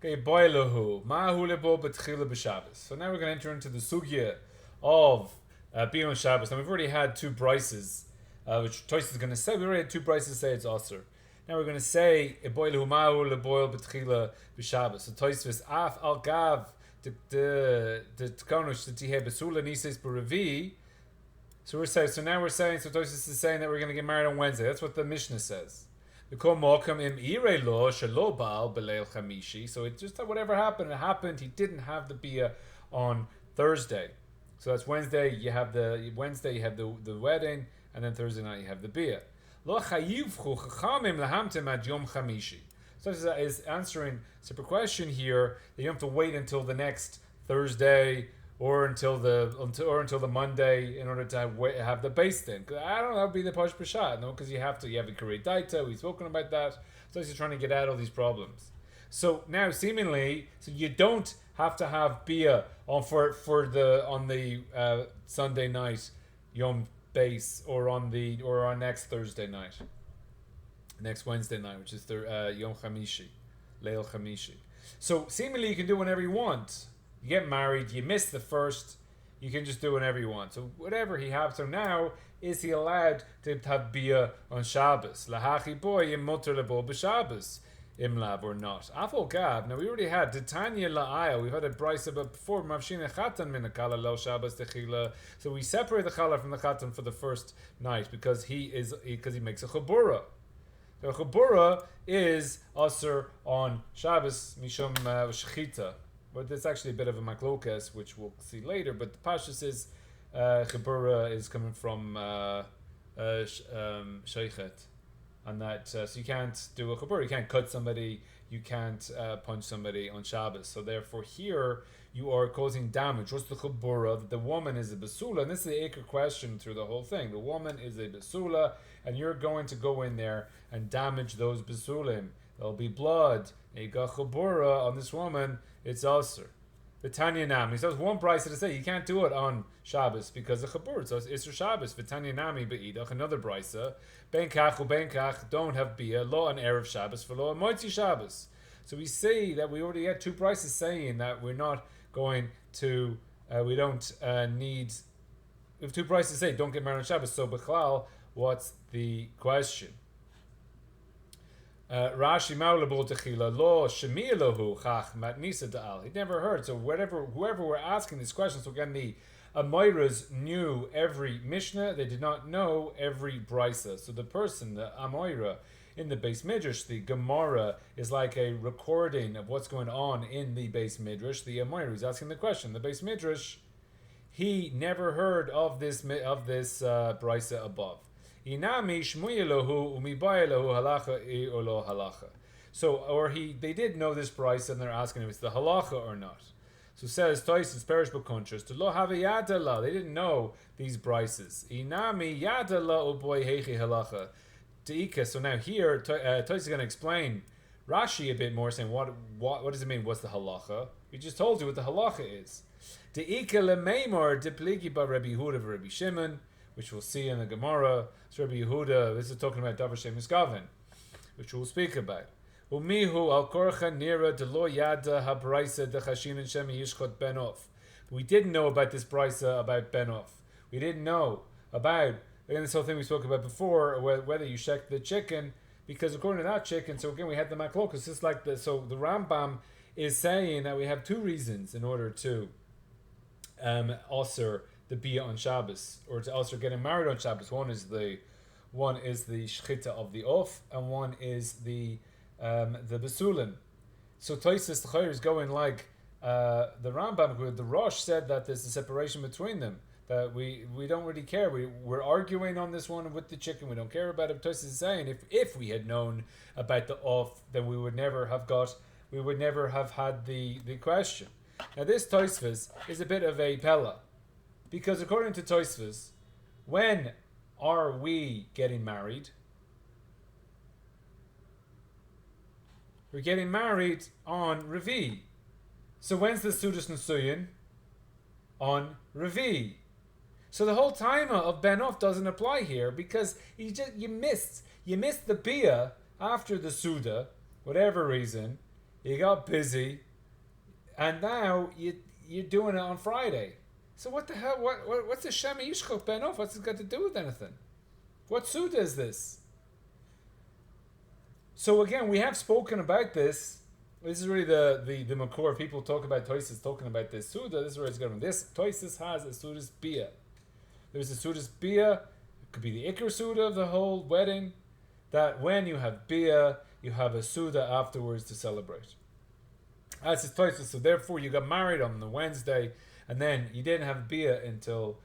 Okay, boilahu mahu lebo betchila b'Shabbos. So now we're going to enter into the sugya of being on Shabbos. Now we've already had two brises, which Toys is going to say. We already had two brises say it's aser. Now we're going to say boilahu mahu lebo betchila b'Shabbos. So Toys is af al gav the tkonush the tihe besula nises b'revi. So we're saying. So now we're saying. So Toys is saying that we're going to get married on Wednesday. That's what the Mishnah says. So it just whatever happened, it happened. He didn't have the bia on Thursday. So that's Wednesday. You have the the wedding, and then Thursday night you have the bia. So this is answering a separate question here that you have to wait until the next Thursday or until the Monday in order to have the base then. I don't know, that would be the Pash Peshat, no? Because you have a Kurei Daita, we've spoken about that. So he's trying to get out all these problems. So now seemingly, so you don't have to have Bia on the Sunday night Yom base or on next Thursday night. Next Wednesday night, which is the Yom Chamishi, Leil Chamishi. So seemingly you can do whenever you want. You get married, you miss the first, you can just do whatever you want. So whatever he has. So now, is he allowed to have bia on Shabbos? Lahachi boy im mutter lebo b'Shabbos imlab or not? Afal gab. Now we already had Titania la'aya. We've had a brisa but before mavshina chatan min akala lo Shabbos techila. So we separate the challah from the chatan for the first night because he makes a chabura. So a chabura is aser on Shabbos mishum shechita. But it's actually a bit of a maklokas, which we'll see later. But the pashtus is chibura is coming from sheichet, and that so you can't do a chibura. You can't cut somebody. You can't punch somebody on Shabbos. So therefore, here you are causing damage. What's the chibura? That the woman is a besula, and this is the acre question through the whole thing. The woman is a besula, and you're going to go in there and damage those besulim. There'll be blood. And you got chibura on this woman. It's aser. The Tanya Nami. So there's one price to say you can't do it on Shabbos because of Chabur. So it's Shabbos. V'Tanya Nami be'idach. Another brisa. Ben kach u'ben kach don't have bia. Lo an erev Shabbos for lo an moitzi Shabbos. So we see that we already had two prices saying that we're not going to. We don't need. We have two prices say don't get married on Shabbos. So b'chlal, what's the question? Rashi Maulabul Techila Lo Shemilahu Chach Matnisa Da'al. He'd never heard. So whoever were asking these questions, so again the Amoiras knew every Mishnah, they did not know every Brisa. So the person, the Amoira, in the base midrash, the Gemara is like a recording of what's going on in the base midrash. The Amoira is asking the question. The base midrash, he never heard of this Brisa above. Inami shmuyelohu umibayelohu halacha olo halacha. So, they did know this price and they're asking if it's the halacha or not. So says Toisus Perish B'Kuntrus to lo have yadala. They didn't know these prices. Inami yadala uboy heichi halacha. Deika. So now here Toisus is going to explain Rashi a bit more, saying what does it mean? What's the halacha? We just told you what the halacha is. Deika lemeimor depligi ba Rabbi Yehuda v'Rabbi Shimon, which we'll see in the Gemara. So Rabbi Yehuda, this is talking about Davar Shem Miskaven, which we'll speak about. Umihu al korcha nira de lo yada habraisa de chashin and shemi yishchot benov. We didn't know about this brisa about benov. We didn't know about, again, this whole thing we spoke about before, whether you check the chicken, because according to that chicken, so again we had the maklokas, just like so the Rambam is saying that we have two reasons in order to osir the bia on Shabbos, or to also getting married on Shabbos. One is the shchita of the off, and one is the besulim. So Tosis the Chayr is going like the Rambam, the Rosh said that there's a separation between them. That we don't really care. We're arguing on this one with the chicken. We don't care about it. Tosis is saying if we had known about the off, then we would never have had the question. Now this Tosfos is a bit of a pella. Because according to Tosfos, when are we getting married? We're getting married on Revi. So when's the Sudas Nasuyin? On Revi. So the whole timer of Ben-Off doesn't apply here because you missed the Bia after the Suda, whatever reason. you got busy, and now you're doing it on Friday. So what the hell? What's the Shema Yishchok Ben Off? What's it got to do with anything? What Suda is this? So again, we have spoken about this. This is really the Makor. People talk about Toises talking about this Suda. This is where it's going. This Toises has a Suda's Bia. There's a Suda's Bia. It could be the Iker Suda of the whole wedding. That when you have Bia, you have a Suda afterwards to celebrate. That's his Toises. So therefore, you got married on the Wednesday, and then you didn't have Bia until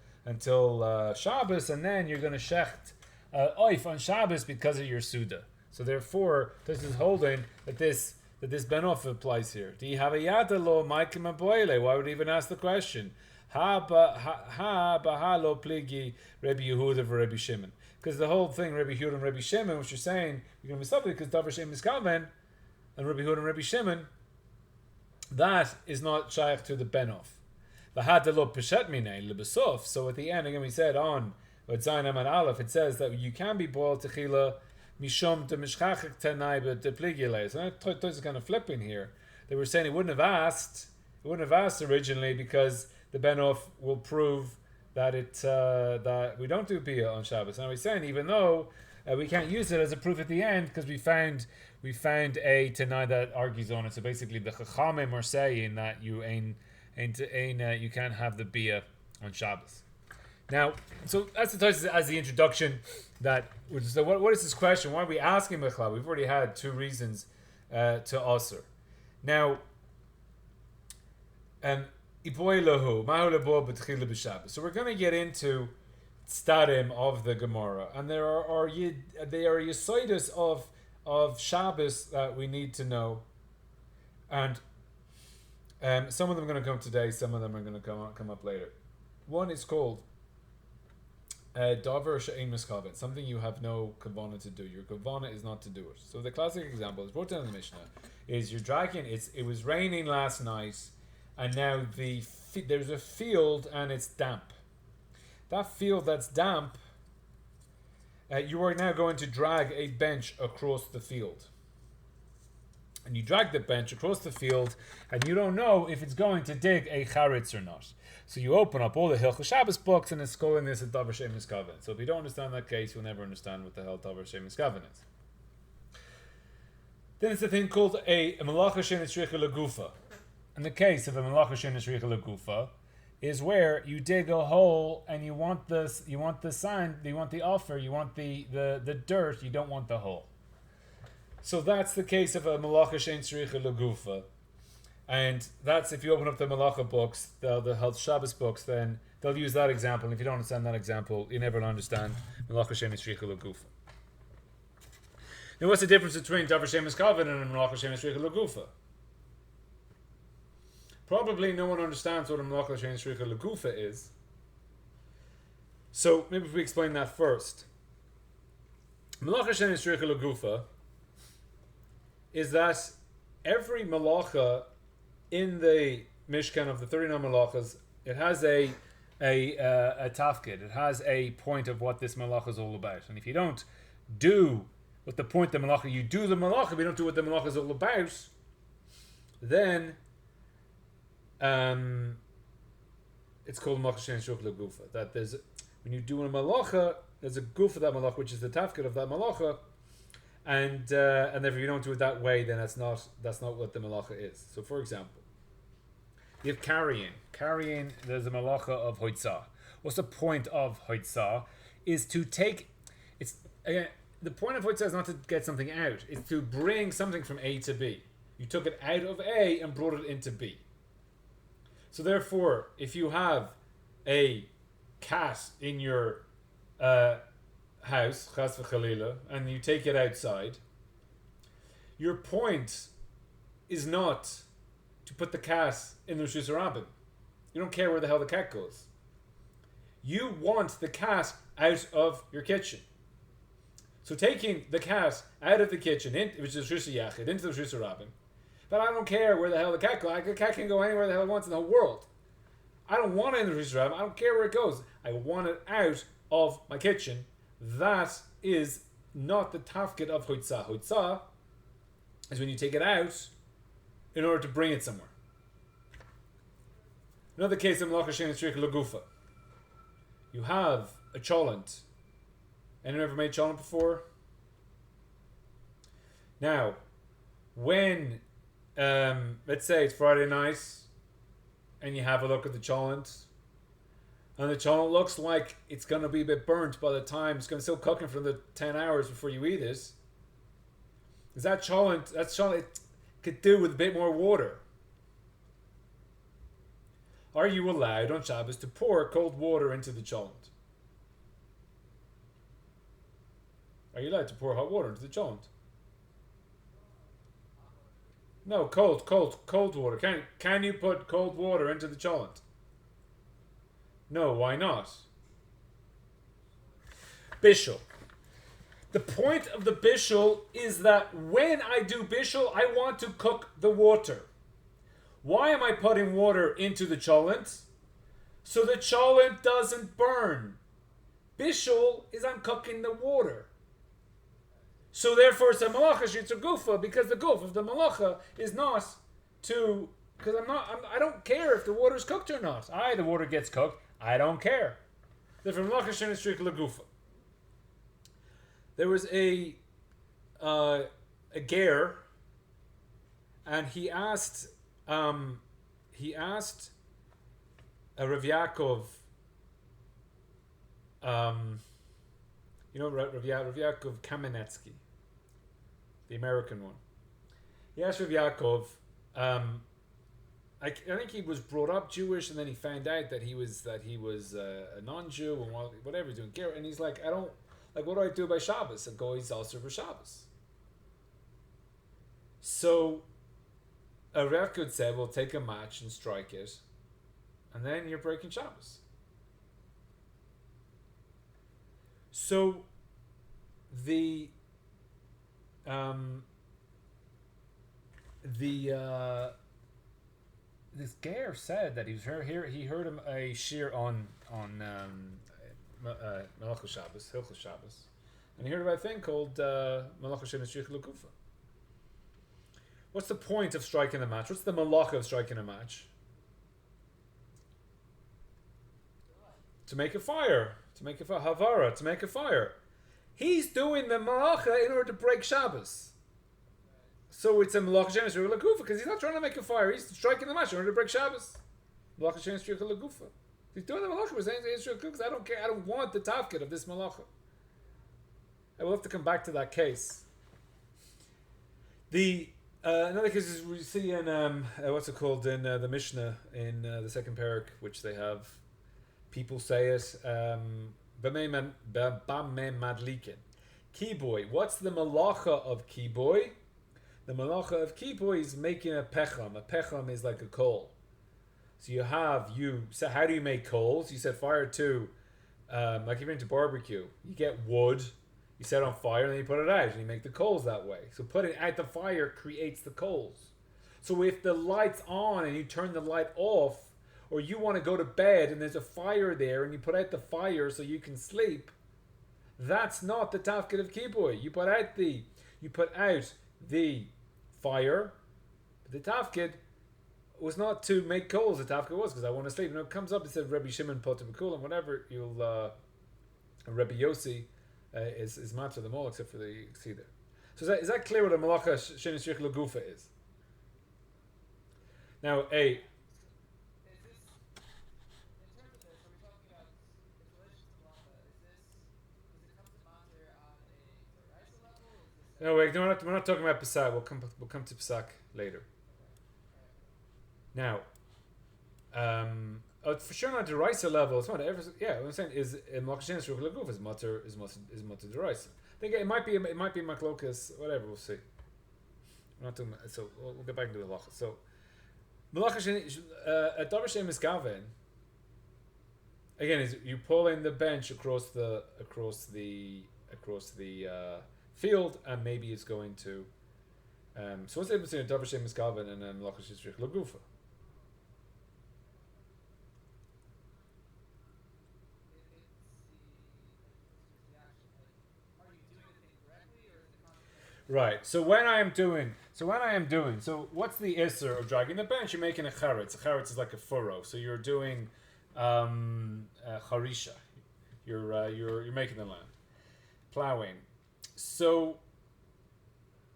Shabbos, and then you're going to shecht oif on Shabbos because of your Suda. So therefore, this is holding that this benof applies here. Do you have a yada lo maikim aboile? Why would he even ask the question? Ha lo pligi Rabbi Yehuda for Rabbi Shimon. Because the whole thing, Rabbi Yehuda and Rabbi Shimon, which you're saying, you're going to be stuck because Davar Shem is Kalven, and Rabbi Yehuda and Rabbi Shimon, that is not shaykh to the benof. So at the end, again, we said on Zayin Amad Aleph, it says that you can be boiled techila mishom de mishchachik tenai but de pligile. So Toys is kind of flipping here. They were saying it wouldn't have asked originally because the benof will prove that that we don't do bia on Shabbos. Now we're saying even though we can't use it as a proof at the end because we found a tenai that argues on it. So basically, the Chachamim are saying that you you can't have the bia on Shabbos. Now, so that's the as the introduction. So what is this question? Why are we asking Mechla? We've already had two reasons to answer. Now, so we're going to get into stadim of the Gemara, and there are yesodus of Shabbos that we need to know, and some of them are going to come today, some of them are going to come up later. One is called davar she'ein miskaven, something you have no kavana to do. Your kavana is not to do it. So the classic example is brought down in the Mishnah is you're dragging. It was raining last night, and now there's a field and it's damp. That field that's damp, you are now going to drag a bench across the field. And you drag the bench across the field, and you don't know if it's going to dig a charitz or not. So you open up all the Hilchah Shabbos books, and it's calling this a davar she'ein miskaven. So if you don't understand that case, you'll never understand what the hell davar she'ein miskaven is. Then it's a thing called a malacha she'ein tzricha legufa. In the case of a malacha she'ein tzricha legufa, is where you dig a hole and you want the sand, you want the offer, you want the dirt, you don't want the hole. So that's the case of a malacha she'ein tzricha legufa. And that's if you open up the Malacha books, the Health Shabbos books, then they'll use that example. And if you don't understand that example, you never understand Malacha she'ein tzricha legufa. Now, what's the difference between davar she'ein miskaven and Malacha she'ein tzricha legufa? Probably no one understands what a Malacha she'ein tzricha legufa is. So maybe if we explain that first. Malacha she'ein tzricha legufa is that every malacha in the Mishkan of the 39 malachas, it has a tafkid. It has a point of what this malacha is all about. And if you don't do what the point of the malacha, you do the malacha, but you don't do what the malacha is all about, then it's called malacha she'ein tzricha legufa. That when you do a malacha, there's a goof of that malacha, which is the tafkid of that malacha, and therefore you don't do it that way, then that's not what the malacha is. So for example, you have carrying. There's a malacha of hoitzah. What's the point of hoitzah? Is to take. It's again, the point of hoitzah is not to get something out. It's to bring something from A to B. You took it out of A and brought it into B. So therefore, if you have a cat in your house, chas v'chalila, and you take it outside, your point is not to put the cat in the Rishus Rabbin. You don't care where the hell the cat goes. You want the cat out of your kitchen. So taking the cat out of the kitchen, which is Rishus Yachid, into the Rishus Rabbin, but I don't care where the hell the cat goes. The cat can go anywhere the hell it wants in the whole world. I don't want it in the Rishus Rabbin. I don't care where it goes. I want it out of my kitchen. That is not the tafkid of hoitzah. Hoitzah is when you take it out in order to bring it somewhere. Another case of malacha shein tzrich lagufa. You have a cholent. Anyone ever made cholent before? Now, when let's say it's Friday night, and you have a look at the cholent, and the cholent looks like it's going to be a bit burnt by the time it's going to still cooking for the 10 hours before you eat it. Is that cholent? That's cholent. It could do with a bit more water. Are you allowed on Shabbos to pour cold water into the cholent? Are you allowed to pour hot water into the cholent? No, cold water. Can you put cold water into the cholent? No, why not? Bishul. The point of the bishul is that when I do bishul, I want to cook the water. Why am I putting water into the cholent? So the cholent doesn't burn. Bishul is I'm cooking the water. So therefore it's a malacha shitzer gufa, because the guf of the malacha is not to, because I don't care if the water is cooked or not. The water gets cooked. I don't care. Therefore malacha shitzer gufa. There was a ger, and he asked a Rav Yaakov, Rav Yaakov Kamenetsky, the American one. He asked Rav Yaakov, I think he was brought up Jewish, and then he found out that he was a non-Jew and whatever he's doing. And he's like, what do I do by Shabbos? A goy is also for Shabbos. So a Rav could say, well, take a match and strike it, and then you're breaking Shabbos. So this ger said that he heard him a shir on Malachos Shabbos, Hilchos Shabbos, and he heard about a thing called Malachos Shein Tzrich Lagufa. What's the point of striking a match? What's the malacha of striking a match? To make a fire. To make a fire. Havara. To make a fire. He's doing the malacha in order to break Shabbos. So it's a malacha shein tzrich lagufa, because he's not trying to make a fire. He's striking the match in order to break Shabbos. Malacha shein tzrich lagufa. He's doing the malacha. We're saying because I don't care. I don't want the tafkid of this malacha. I will have to come back to that case. Another case is we see in what's it called in the Mishnah in the second parak, which they have people say it b'mei madlikin kiboy. What's the malacha of kiboy? The malacha of kiboy is making a pecham. A pecham is like a coal. So so how do you make coals? You set fire to like if you're into barbecue, you get wood. You set it on fire and then you put it out and you make the coals that way. So putting out the fire creates the coals. So if the light's on and you turn the light off, or you want to go to bed and there's a fire there and you put out the fire so you can sleep, that's not the tafkid of kiboy. You put out the fire, but the tafkid was not to make coals. The tafkid was because I want to sleep. And it comes up, it said Rabbi Shimon Potter B'Kul, and whatever you'll Rabbi Yossi is matzah them all except for the Ksider. So is that clear what a malacha shein tzrich lagufa is? Now, no, wait. No, we're not talking about Pesach. We'll come to Pesach later. Now, for sure not deraisa level. It's not ever. Yeah, what I'm saying is malacha shein tzrich lagufa is mutter deraisa. I think it might be maklokas. Whatever, we'll see. We're not talking. So we'll get back into the halacha. So malacha shein davar miskaven. Again, is you pull in the bench across the field, and maybe it's going to. So what's the difference between davar shein miskaven and malacha shein tzrich lagufa? Right. So what's the isser of dragging the bench? You're making a charetz. A charetz is like a furrow. So you're doing harisha. You're making the land, plowing. So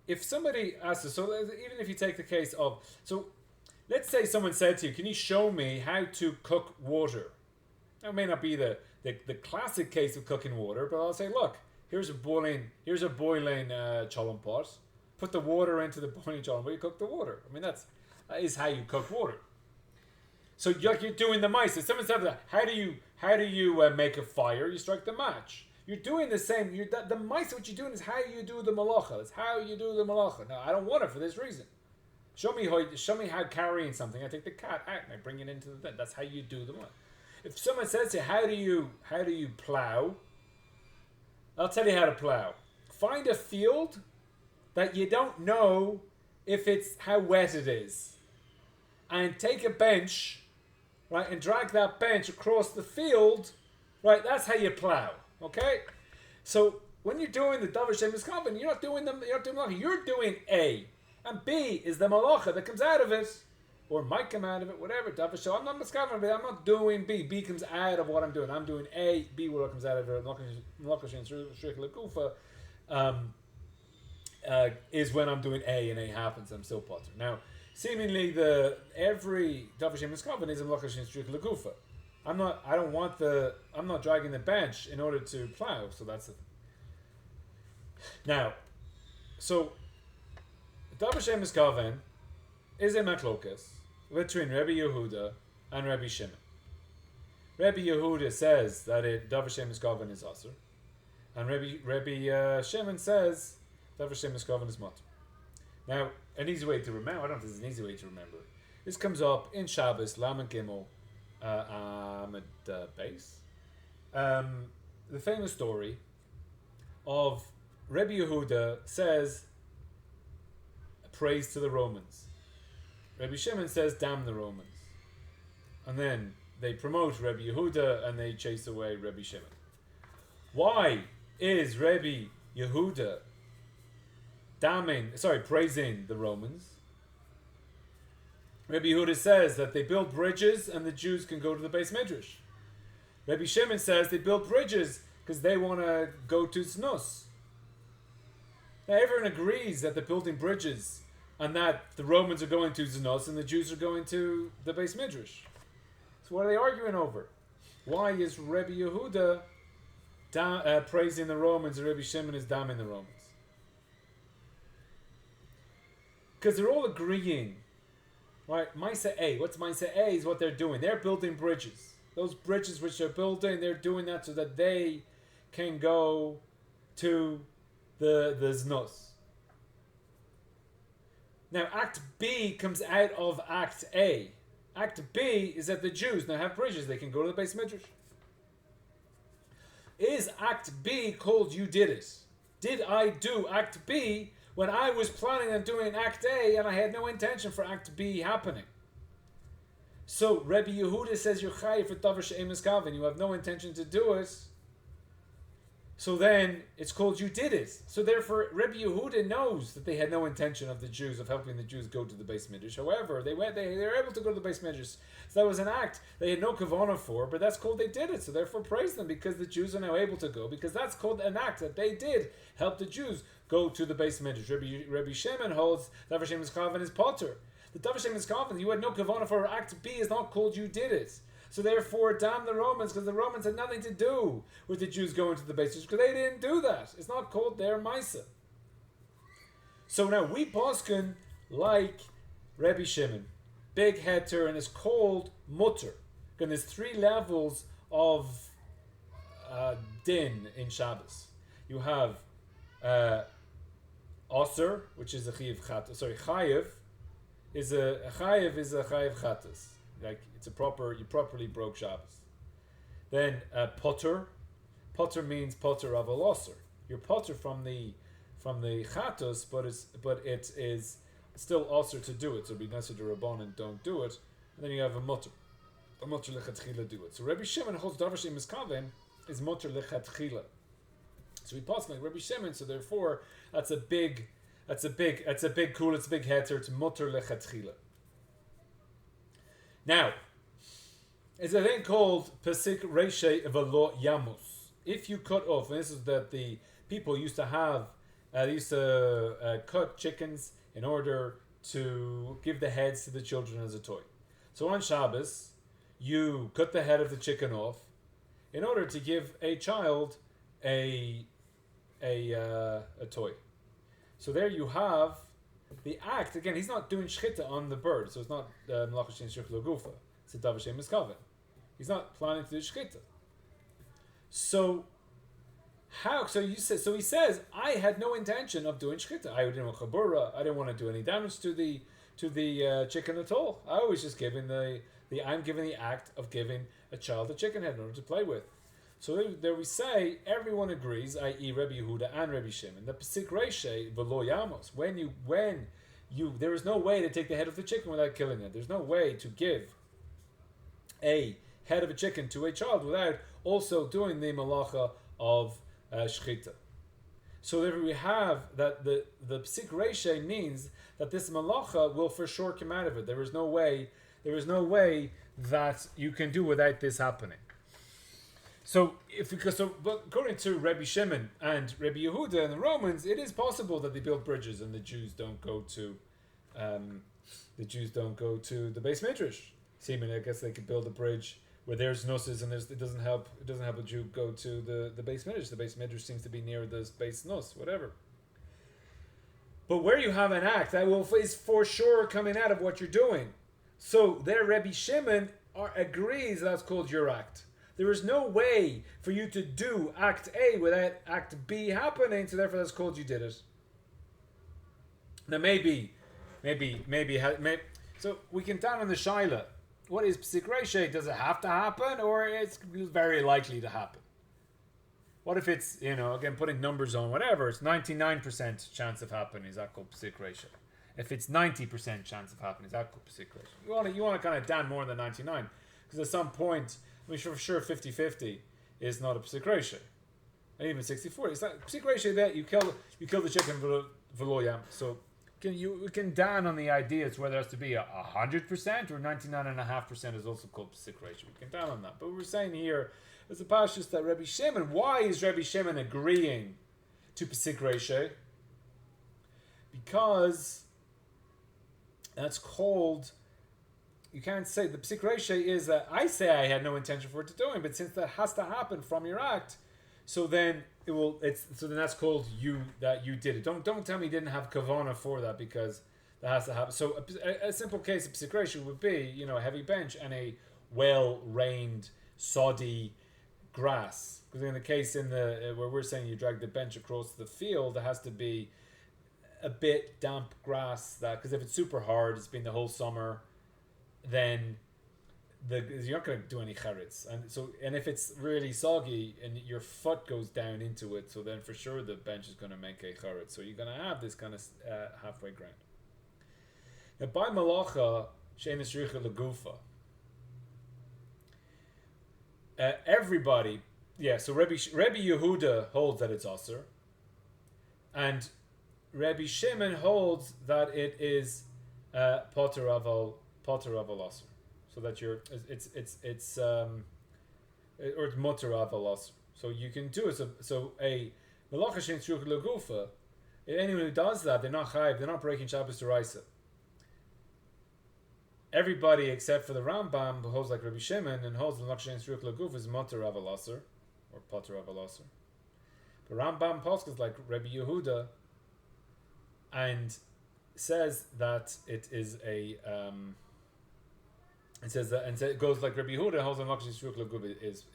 if somebody asks us, so even if you take the case of, so let's say someone said to you, can you show me how to cook water? That may not be the classic case of cooking water, but I'll say, look, here's a boiling cholent pot. Put the water into the boiling cholent pot, you cook the water. I mean, that is how you cook water. So you're doing the mice. If someone said that, how do you make a fire? You strike the match. You're doing the same. The mice. What you're doing is how you do the malacha. It's how you do the malacha. Now I don't want it for this reason. Show me how carrying something. I take the cat out and I bring it into the thing. That's how you do the malacha. If someone says to you, how do you plow? I'll tell you how to plow. Find a field that you don't know if it's how wet it is, and take a bench, right, and drag that bench across the field, right. That's how you plow. Okay, so when you're doing the davar shem miskaven, you're not doing malacha. You're doing A, and B is the malacha that comes out of it, or might come out of it, whatever. Davar shem. I'm not miskaven, but I'm not doing B. B comes out of what I'm doing. I'm doing A. B what comes out of it. Malacha shem shrik lekufa is when I'm doing A, and A happens. I'm still potter. Now, seemingly every davar shem miskaven is a malacha shem shrik lekufa. I'm not dragging the bench in order to plow, so that's the thing. Now, so davar shem miskaven is a machlokas between Rabbi Yehuda and Rabbi Shimon. Rabbi Yehuda says that davar shem miskaven is aser, and Rabbi Shimon says davar shem miskaven is mutter. Now, an easy way to remember, I don't think there's an easy way to remember. This comes up in Shabbos, Lamed Gimel, Amud Beis. The famous story of Rabbi Yehuda says, praise to the Romans. Rabbi Shimon says, damn the Romans. And then they promote Rabbi Yehuda and they chase away Rabbi Shimon. Why is Rabbi Yehuda praising the Romans? Rabbi Yehuda says that they build bridges and the Jews can go to the Beis Midrash. Rabbi Shimon says they build bridges because they want to go to Znus. Now everyone agrees that they're building bridges and that the Romans are going to Znus and the Jews are going to the Beis Midrash. So what are they arguing over? Why is Rabbi Yehuda praising the Romans and Rabbi Shimon is damning the Romans? Because they're all agreeing. Right, Maisa A. What's Maisa A is what they're doing. They're building bridges. Those bridges which they're building, they're doing that so that they can go to the Znus. Now, Act B comes out of Act A. Act B is that the Jews now have bridges. They can go to the Beis Midrash. Is Act B called you did it? Did I do Act B when I was planning on doing Act A and I had no intention for Act B happening? So Rabbi Yehuda says you're chayiv for davar she'ein miskaven. You have no intention to do it. So then it's called you did it. So therefore Rabbi Yehuda knows that they had no intention of helping the Jews go to the Beis Midrash. However, they were able to go to the Beis Midrash. So that was an act they had no kavanah for, but that's called they did it. So therefore praise them because the Jews are now able to go, because that's called an act that they did help the Jews go to the Beis Midrash. Rabbi Shimon holds davar she'ein miskaven is potter. The davar she'ein miskaven, you had no kavanah for Act B is not called you did it. So therefore, damn the Romans, because the Romans had nothing to do with the Jews going to the Beis Midrash, because they didn't do that. It's not called their Maisa. So now we posken like Rabbi Shimon, big heter, and it's called mutter. And there's 3 levels of din in Shabbos. You have Osir, which is a chayiv chatas. Sorry, chayiv is a chayiv chatas. Like you properly broke Shabbos. Then potter means potter of a losser. You're potter from the chatos, but it is still osir to do it. So be nesed rabban and don't do it. And then you have a mutter lechatchila do it. So Rabbi Shimon holds davar she'ein miskaven is mutter lechatchila. So we pass like Rabbi Shimon. So therefore that's a big That's a big cool. It's a big heter. It's mutter lechatchila. Now, it's a thing called pesik reishe v'lo yamus. If you cut off, and this is that the people used to have, they used to cut chickens in order to give the heads to the children as a toy. So on Shabbos, you cut the head of the chicken off in order to give a child a toy. So there you have the act. Again, he's not doing shchita on the bird, so it's not malacha shein shich lo gufa. It's a davar shein miskaven. He's not planning to do shchita. So how? So you say. So he says, I had no intention of doing shchita. I didn't want chabura. I didn't want to do any damage to the chicken at all. I was just giving I'm giving the act of giving a child a chicken head in order to play with. So there we say everyone agrees, i.e. Rabbi Yehuda and Rabbi Shimon, the pesik reishe v'lo yamos. When you there is no way to take the head of the chicken without killing it. There's no way to give a head of a chicken to a child without also doing the malacha of shchita. So there we have that the pesik reishe means that this malacha will for sure come out of it. There is no way that you can do without this happening. So according to Rabbi Shimon and Rabbi Yehuda and the Romans, it is possible that they built bridges and the Jews don't go to the Beis Midrash. Seemingly, I guess they could build a bridge where there's nusses and it doesn't help a Jew go to the Beis Midrash. The Beis Midrash seems to be near the Beis Nus, whatever. But where you have an act that is for sure coming out of what you're doing. So there Rabbi Shimon agrees that's called your act. There is no way for you to do Act A without Act B happening, so therefore that's called you did it. Now maybe, so we can down on the shaila. What is pesik reishe? Does it have to happen, or it's very likely to happen? What if it's, again, putting numbers on whatever, it's 99% chance of happening, is that called pesik reishe? If it's 90% chance of happening, is that called pesik reishe? You want to kind of down more than 99, because at some point, for sure 50-50 is not a pesik reishe. And even 60-40. It's not pesik reishe that you kill the chicken v'lo yam. So we can down on the idea it's whether it has to be 100% or 99.5% is also called pesik reishe. We can down on that. But we're saying here is the pashtus that Rabbi Shimon, why is Rabbi Shimon agreeing to pesik reishe? Because that's called, you can't say, the pesik reishe is that I say I had no intention for it to do it, but since that has to happen from your act, so then then that's called that you did it. Don't tell me you didn't have kavana for that, because that has to happen. So a simple case of pesik reishe would be, a heavy bench and a well-rained, soddy grass. Because in the case where we're saying you drag the bench across the field, there has to be a bit damp grass, because if it's super hard, it's been the whole summer, then you're not going to do any charitz, and if it's really soggy and your foot goes down into it, so then for sure the bench is going to make a charitz. So you're going to have this kind of halfway ground. Now by malacha shein shricha legufa, everybody, so Rabbi Yehuda holds that it's aser, and Rabbi Shimon holds that it is poter aval aser. So that it's mutter aval aser. So you can do it. So a malacha shein shricha legufa, anyone who does that, they're not chayiv, they're not breaking Shabbos d'oraisa. Everybody except for the Rambam, who holds like Rabbi Shimon and holds the malacha shein shricha legufa is mutter aval aser or poter aval aser. But Rambam posks like Rabbi Yehuda and says that it is a it goes like Rabbi Yehuda holds on Malacha shein shricha legufa is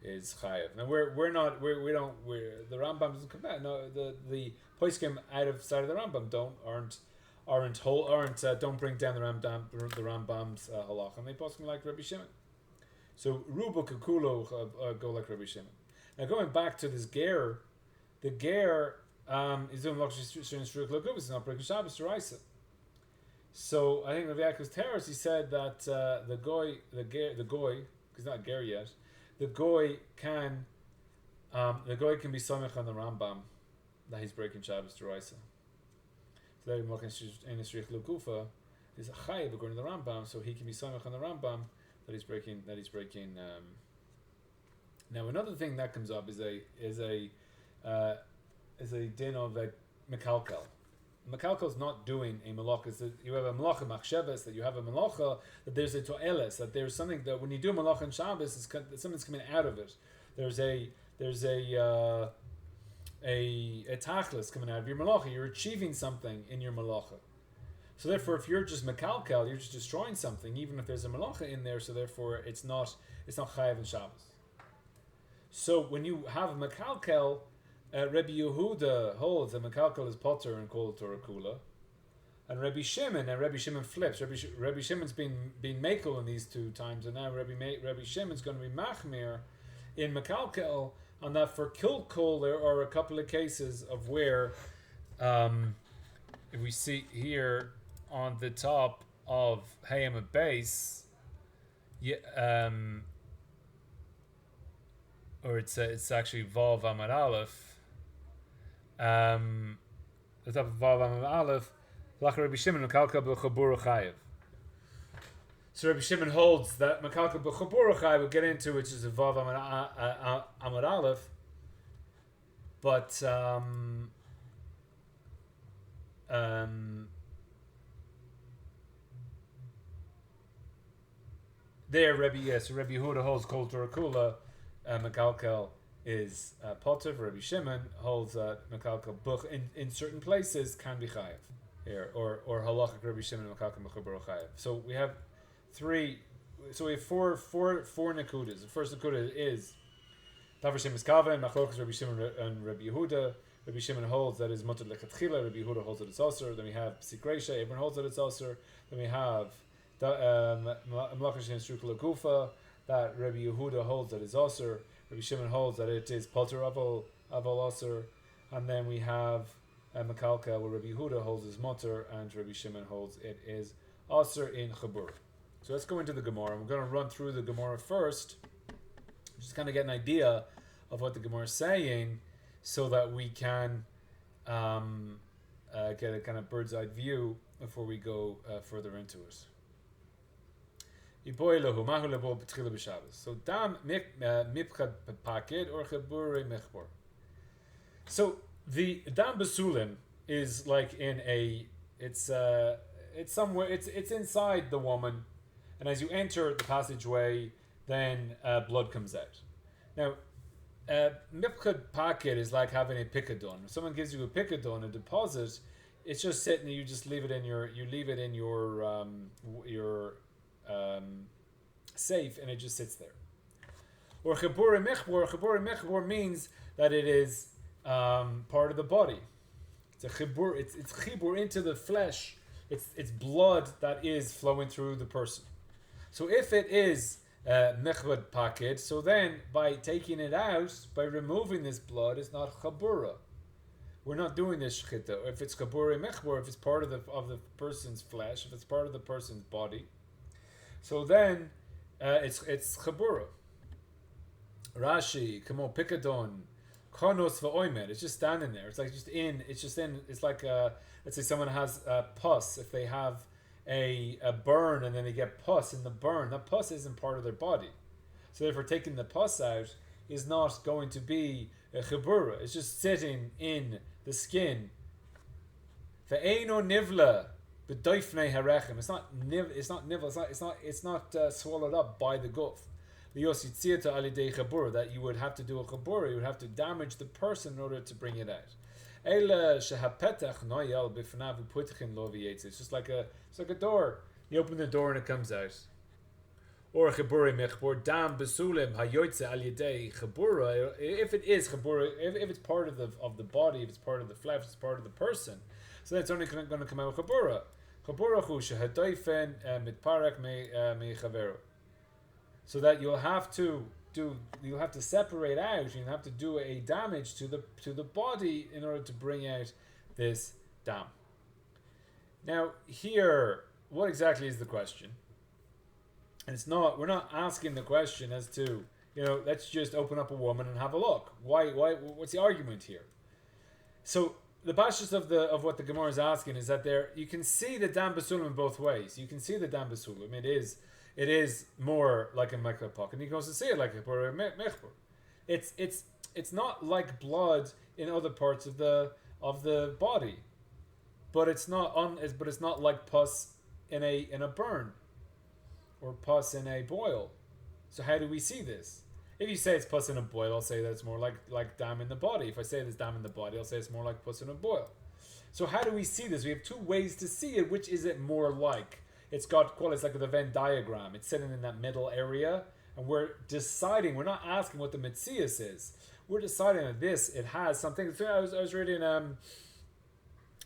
chayiv. Now the Rambam doesn't come back. No, the poskim out of side of the Rambam don't bring down the Rambam's halacha, and they poskim like Rabbi Shimon. So Ruba Kakulo go like Rabbi Shimon. Now going back to this ger, the ger is doing Malacha shein shricha legufa. It's not breaking Shabbos d'oraisa. So I think Rav Yaakov's Teres, he said that the goy, because he's not ger yet, the goy can be samech on the Rambam that he's breaking Shabbos D'Oraisa. So that is a chayiv according to the Rambam, so he can be samech on the Rambam that he's breaking. Now another thing that comes up is a din of a mekalkel. Mekalkel is not doing a malacha. It's that you have a malacha machshavas, that you have a malacha, that there's a to'eles, that there's something that when you do a malacha in Shabbos, something's coming out of it. There's a tachlis coming out of your malacha. You're achieving something in your malacha. So therefore, if you're just mekalkel, you're just destroying something, even if there's a malacha in there. So therefore, it's not chayav in Shabbos. So when you have a mekalkel, Rabbi Yehuda holds that mekalkel is potter and called Torah Kula, and Rabbi Shimon flips. Rabbi Shimon's been mekel in these two times, and now Rabbi Shimon's going to be machmir in mekalkel on that. For kilkul, there are a couple of cases of where, if we see here on the top of Hayam base, or it's actually Vav Amar Aleph. The top of Vav Amar Aleph, Lach Rabbi Shimon Mekalkel b'Chabura Chayev. So Rabbi Shimon holds that Mekalkel b'Chabura Chayev we'll get into, which is a Vav Amar Aleph, but there Rabbi Yehuda holds Kol Torah Kula. Mekalkel is potter. Rabbi Shimon holds that Mekalkel buch in certain places can be chayev here, or halachic Rabbi Shimon Mekalkel mechubar chayev. So we have four nekudas. The first nekuda is Tavar Shem Miskaven Machlokas Rabbi Shimon and Rabbi Yehuda. Rabbi Shimon holds that is mutter lechatchila. Rabbi Yehuda holds that it's aser. Then we have Sikreisha. Everyone holds that it's aser. Then we have Melachash and Strukula Gufa. That Rabbi Yehuda holds that is aser. Rabbi Shimon holds that it is potter aval aser. And then we have Mekalkel, where Rabbi Yehuda holds is mutter, and Rabbi Shimon holds it is aser in Chabur. So let's go into the Gemara. We're going to run through the Gemara first, just kind of get an idea of what the Gemara is saying, so that we can get a kind of bird's eye view before we go further into it. So dam mipchad pakid or chabure mechbor. So the dam basulim is like in it's somewhere, it's inside the woman, and as you enter the passageway, then blood comes out. Now, mipchad pakid is like having a picadon. If someone gives you a picadon, a deposit, it's just sitting. You just leave it in your safe, and it just sits there. Or chabur mechbor means that it is part of the body. It's a chibur. It's chibur into the flesh. It's blood that is flowing through the person. So if it is mechbad pakid, so then by taking it out, by removing this blood, it's not chabura. We're not doing this shchita. If it's chabur mechbor, if it's part of the person's flesh, if it's part of the person's body, so then it's chabura. Rashi, come on, pikadon, konos va'oimer. It's just standing there. It's like It's like let's say someone has pus. If they have a burn and then they get pus in the burn, that pus isn't part of their body. So therefore, taking the pus out is not going to be a chabura. It's just sitting in the skin. Ve'eino nivla. B'doifnei harechem. It's not nivla. It's not swallowed up by the guf. Liositziata alidei chabura. That you would have to do a chabura. You would have to damage the person in order to bring it out. Eila shehapetach noyel b'fnav u'putchin lo v'yetz. It's like a door. You open the door and it comes out. Or chabura mechbor dam besulim hayoytze alidei chabura. If it is chabura, if it's part of the body, if it's part of the flesh, if it's part of the person, so that's only going to come out with chabura. Chabura hu shehadoifen mitparek me chavero. So that you'll have to separate out. You'll have to do a damage to the body in order to bring out this dam. Now here, what exactly is the question? And we're not asking the question as to, let's just open up a woman and have a look. Why? What's the argument here? So the bashis of what the Gemara is asking is that there you can see the dam basulim both ways. You can see the dam basulim. It is more like a mechbor pocket, and you can also see it like a mechbor. It's not like blood in other parts of the body, but it's not like pus in a burn or pus in a boil. So how do we see this? If you say it's pus in a boil, I'll say that it's more like dam in the body. If I say there's dam in the body, I'll say it's more like pus in a boil. So how do we see this? We have two ways to see it. Which is it more like? It's got qualities like the Venn diagram. It's sitting in that middle area, and we're deciding. We're not asking what the mitzias is. We're deciding that it has something. So I was reading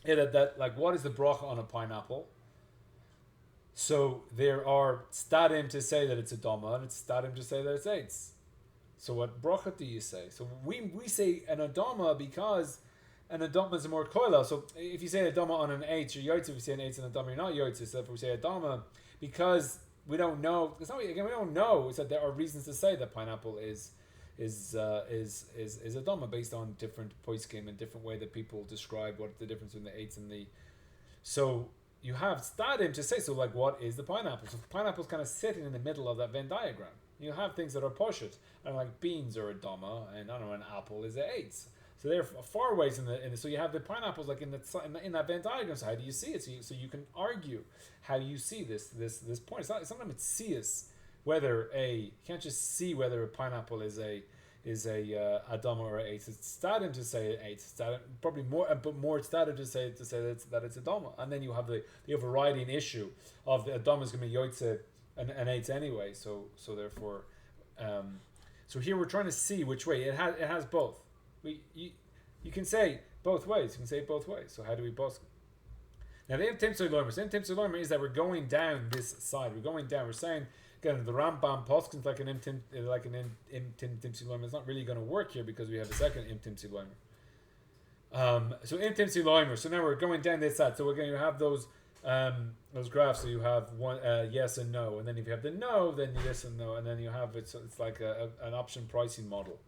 that like what is the bracha on a pineapple? So there are stadim to say that it's a dama, and it's stadim to say that it's eitz. So what bracha do you say? So we say an adama because an adama is a more koila. So if you say adama on an eitz, you're yotze. If you say an eitz and adama, you're not yotze. So if we say adama, because we don't know, it's not again we don't know. It's that there are reasons to say that pineapple is adama based on different poiskim and different way that people describe what the difference between the eitz and the. So you have stadim to say, so like what is the pineapple? So pineapple's kind of sitting in the middle of that Venn diagram. You have things that are poshut, and like beans are a dama, and I don't know, an apple is a eitz. So they're far ways in the. So you have the pineapples like in that Venn diagram. So how do you see it? So you can argue how you see this point. Sometimes it's seeus whether you can't just see whether a pineapple is a adama or a eitz. It's stadim to say eitz. Probably more, but more stadim to say that it's adama. And then you have the overriding issue of the adama is going to be yotze an eitz anyway. So therefore, so here we're trying to see which way it has both. You can say both ways. You can say it both ways. So how do we both? Now the timtzei lomer is that we're going down this side. We're going down. We're saying again the Rambam poskins like an timtzei lomer. It's not really going to work here because we have a second timtzei lomer. So timtzei lomer. So now we're going down this side. So we're going to have those graphs. So you have one yes and no, and then if you have the no, then yes and no, and then you have it's like an option pricing model.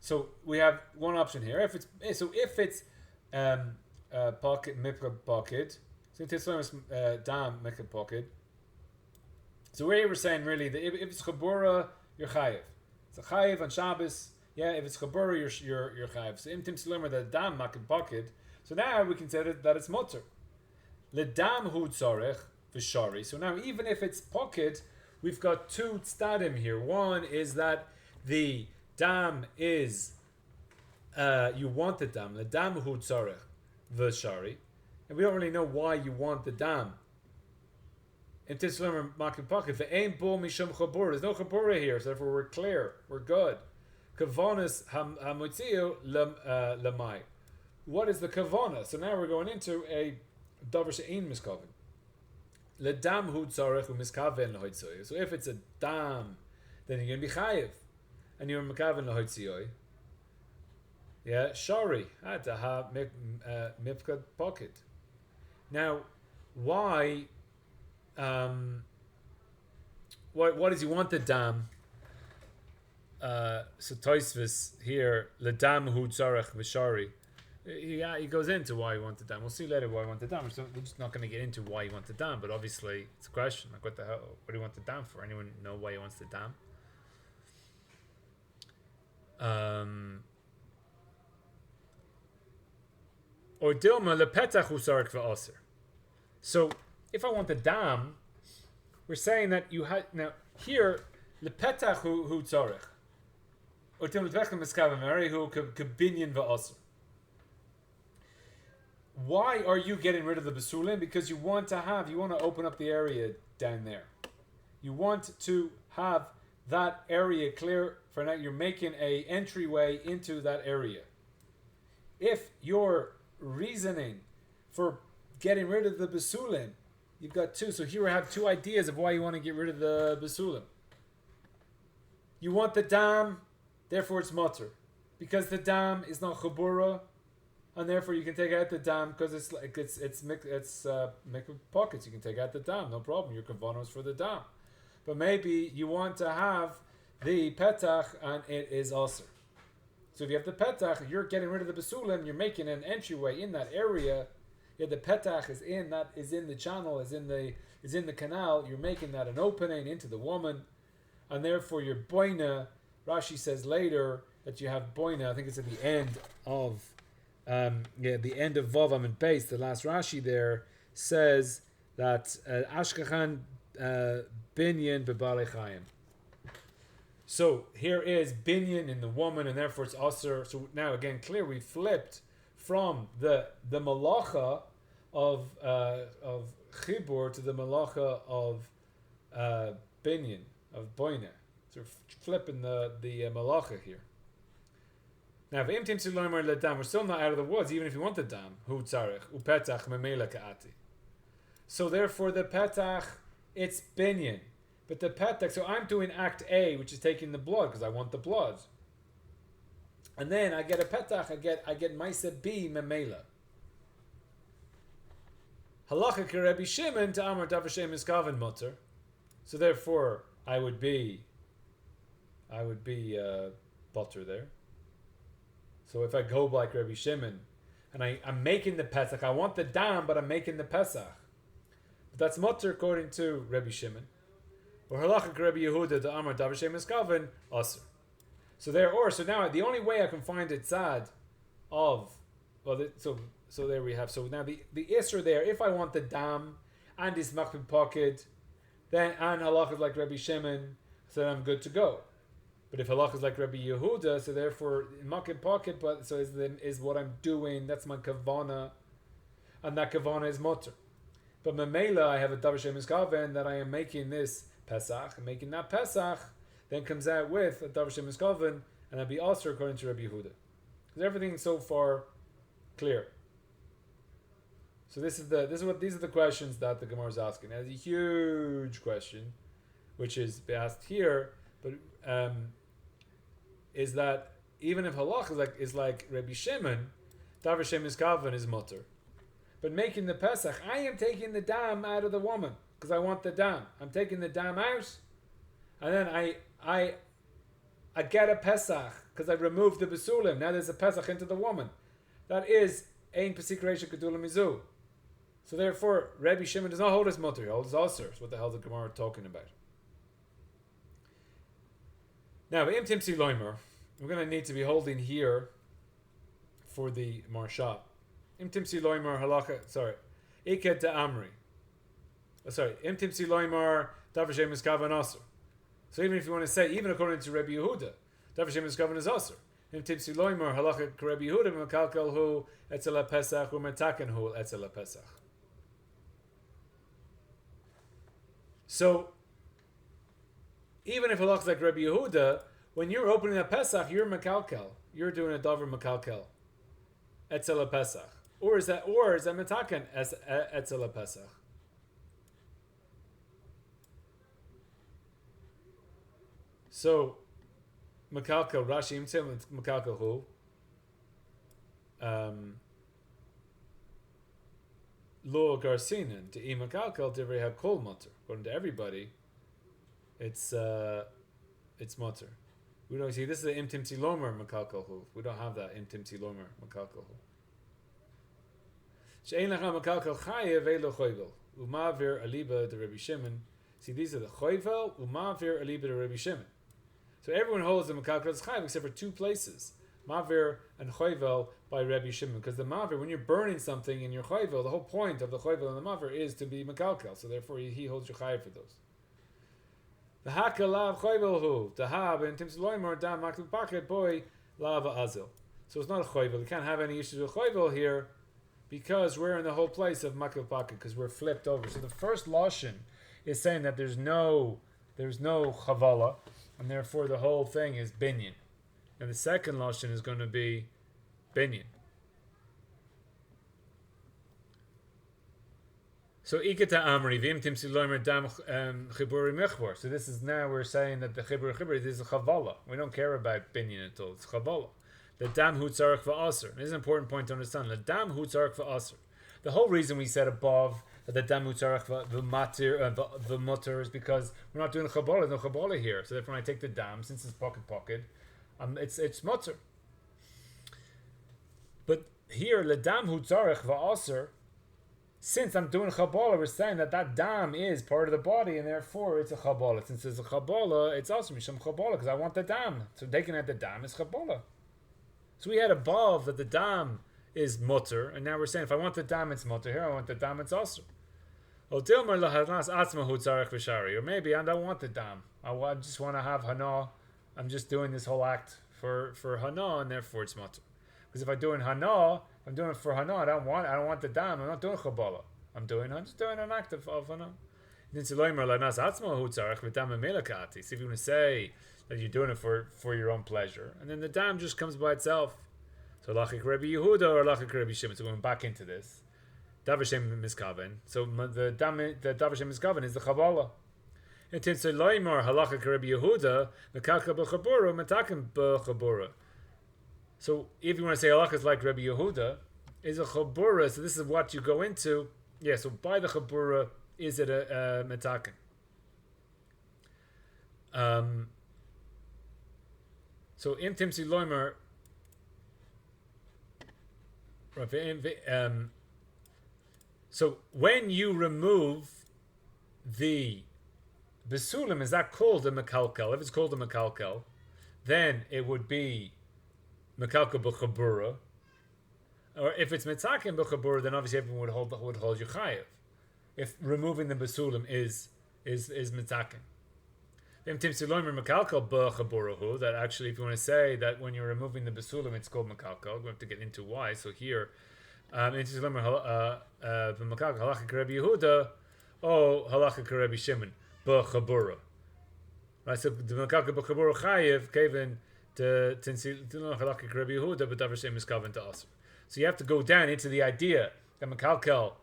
So we have one option here. If it's pocket mipka pocket, so it's dam mipka pocket. So we were saying really that if it's chabura, you're chayiv. It's a chayiv on Shabbos. Yeah, if it's chabura, you're chayiv. So imtim silomer the dam mipka pocket. So now we can say that it's mutter. Le dam hu tzarech v'shari. So now even if it's pocket, we've got two stadim here. One is that the dam is you want the dam. The dam hu tzarech v'shari, and we don't really know why you want the dam. In tislemer makin pocket, the aim bol mishum chabur. There's no chabura here, so therefore we're clear. We're good. Kavanas hamotziu lemai. What is the kavana? So now we're going into a davar she'ein miskaven. Le dam hu tzarech u'miskaven lehoitzoy. So if it's a dam, then you're going to be chayiv. And you're mekaven lehoitzioi. Yeah, shari ha mipka pocket. Now, why? What does he want the dam? So Toisvis here le dam hu tzarech v'shari. He goes into why he wants the dam. We'll see later why he wants the dam. We're just not going to get into why he wants the dam. But obviously, it's a question like what the hell? What do you want the dam for? Anyone know why he wants the dam? Or dilma lepetach usarik va'aser. So if I want the dam, we're saying that you had now here lepetach hu tzarich. Or dilma lepetach miskaven mari hu kabinyan va'aser. Why are you getting rid of the basulim? Because you want to open up the area down there. You want to have that area clear for now. You're making a entryway into that area. If your reasoning for getting rid of the basulim, you've got two. So here we have two ideas of why you want to get rid of the basulim. You want the dam, therefore it's mutter, because the dam is not chabura, and therefore you can take out the dam because it's pockets. You can take out the dam, no problem. Your kavanah is for the dam. But maybe you want to have the petach and it is also. So if you have the petach, you're getting rid of the basulim, you're making an entryway in that area. Yeah, the petach is in the channel, is in the canal. You're making that an opening into the woman, and therefore your boina. Rashi says later that you have boina. I think it's at the end of the end of Vavam and Beis. The last Rashi there says that Ashkachan binyan bebale chayim. So here is binyan in the woman, and therefore it's aser. So now again, clear, we flipped from the malacha of chibur to the malacha of binyan, of boina. So we're flipping the malacha here. Now, we're still not out of the woods, even if you want the dam. Hu tzarich, upetach memela ka'ati. So therefore, the petach, it's binyan. But the petach, so I'm doing act A, which is taking the blood, because I want the blood. And then I get a petach, I get maisa B, memela. Halacha k'Rebbi Shimon to Amar Davar Shem Miskaven Mutter. So therefore, I would be butter there. So if I go like Rabbi Shimon, and I'm making the Pesach, I want the dam, but I'm making the Pesach. But that's mutter according to Rabbi Shimon. Or halacha Rabbi Yehuda the Amar Davar Shem Miskaven Aser. So now the only way I can find it sad of so there we have. So now the Isra there, if I want the dam and this machbid pocket, then and halacha is like Rabbi Shimon, so then I'm good to go. But if halacha is like Rabbi Yehuda, so therefore machbid pocket, but so is what I'm doing. That's my kavana, and that kavana is mutter. But memela, I have a davar shem miskaven that I am making this Pesach, and making that Pesach, then comes out with a davar shem miskaven, and that'd be also according to Rabbi Yehuda. Because everything so far clear. So these are the questions that the Gemara is asking. Now, there's a huge question, which is asked here, but is that even if halach is like Rabbi Shimon, davar shem miskaven is mutter. But making the Pesach, I am taking the dam out of the woman because I want the dam. I'm taking the dam out, and then I get a Pesach because I removed the basulim. Now there's a Pesach into the woman. That is ein pesik reisha kedula mizu. So therefore, Rabbi Shimon does not hold his mutter; he holds aser. What the hell is the Gemara talking about? Now, im timsi loimer, we're going to need to be holding here for the marsha. Im timsi loimer halacha. Sorry, iket Amri. Im timsi loimer davar shem miskaven aser. So even if you want to say, even according to Rabbi Yehuda, davar shem miskaven is aser. Im timsi loimer halacha Rabbi Yehuda mekalkel hu etzel pesach umetaken hu etzel pesach. So, even if halacha is like Rabbi Yehuda, when you're opening a Pesach, you're mekalkel. You're doing a davar mekalkel. Etzel Pesach. Or is that metaken etzel Pesach? So, mekalkel, Rashi imtim mekalkel hu. Lo garsinen to e mekalkel divrei hakol mutter. According to everybody, it's mutter. We don't see this is the imtimsi lomer mekalkel hu. We don't have that imtimsi lomer mekalkel hu. She'ein lecha mekalkel chayev ve'lo choyvel umavir aliba de Rabbi Shimon. See, these are the choyvel umavir aliba de Rabbi Shimon. So everyone holds the mekalkel is chayev except for two places, mavir and choyvel by Rabbi Shimon. Because the mavir, when you're burning something in your choyvel, the whole point of the choyvel and the mavir is to be mekalkel. So therefore, he holds your chayev for those. The haka lav choyvel hu the hab and timsi loimer dam maklu paket boy lava azil. So it's not a choyvel. You can't have any issues with choyvel here because we're in the whole place of maklu paket because we're flipped over. So the first lashon is saying that there's no chavala and therefore the whole thing is binyan. And the second lashon is going to be binyan. So iketa amri vim timsi loimer dam chiburi mechbor. So this is now we're saying that the chibur this is a chavala. We don't care about binyan at all. It's chavala. The dam hu tzarich va'aser. This is an important point to understand. The dam hu tzarich va'aser. The whole reason we said above that the dam hu tzarich v'mutter is because we're not doing chavala. There's no chavala here. So therefore, when I take the dam, since it's pocket, it's mutter. But here, ledam hu tzarich va'aser, since I'm doing Kabbalah, we're saying that dam is part of the body, and therefore it's a Kabbalah. Since it's a Kabbalah, it's also Misham Kabbalah, because I want the dam. So taking out the dam is Kabbalah. So we had above that the dam is mutter, and now we're saying if I want the dam, it's mutter. Here I want the dam, it's also. Or maybe I don't want the dam. I just want to have hana. I'm just doing this whole act for hana, and therefore it's mutter. Because if I'm doing hana, I'm doing it for hana. I don't want the dam. I'm not doing Kabbalah. I'm just doing an act of hana. See, if you want to say that you're doing it for your own pleasure, and then the dam just comes by itself. So halacha K'Rebbe Yehuda or halacha K'Rebbe Shimon. So going back into this, davar shem miskaven. So the davar shem miskaven is the Kabbalah. And to say loymar halacha K'Rebbe Yehuda, the kalka b'chabura, metakim b'chabura. So if you want to say halacha is like Rebbe Yehuda, is a chabura. So this is what you go into. Yeah. So by the chabura, is it a metakim? So im timsi loimer. So when you remove the besulim, is that called a mekalkel? If it's called a mekalkel, then it would be mekalkel b'chabura. Or if it's metakim b'chabura, then obviously everyone would hold you chayiv. If removing the besulim is metakim. That actually, if you want to say that when you're removing the besulim, it's called mekalkel. We have to get into why. So here, halacha K'Rebbe Yehuda, halacha K'Rebbe Shimon b'chabura. Right. So the mekalkel b'chabura chayiv kevin to halacha K'Rebbe Yehuda, but davar shem is kaven to aser. So you have to go down into the idea that mekalkel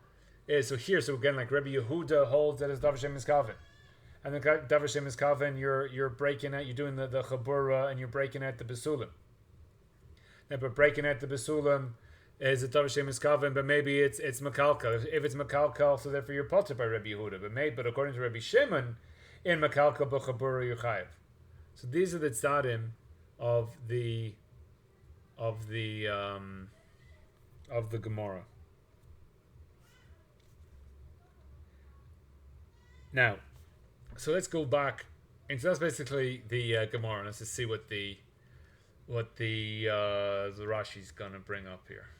is so here. So again, like Rebbe Yehuda holds that it's davar shem is kaven. And the davar shem is kaven, you're breaking out, you're doing the chabura, and you're breaking out the besulim. Now, but breaking out the besulim is a davar shem is kaven, but maybe it's mekalkel. If it's mekalkel, so therefore you're potter by Rebbe Yehuda. But according to Rebbe Shimon, in mekalkel b'chabura you're chayiv. So these are the tzadim of the Gemara. Now. So let's go back, and so that's basically the Gemara. Let's just see what the Rashi's gonna bring up here.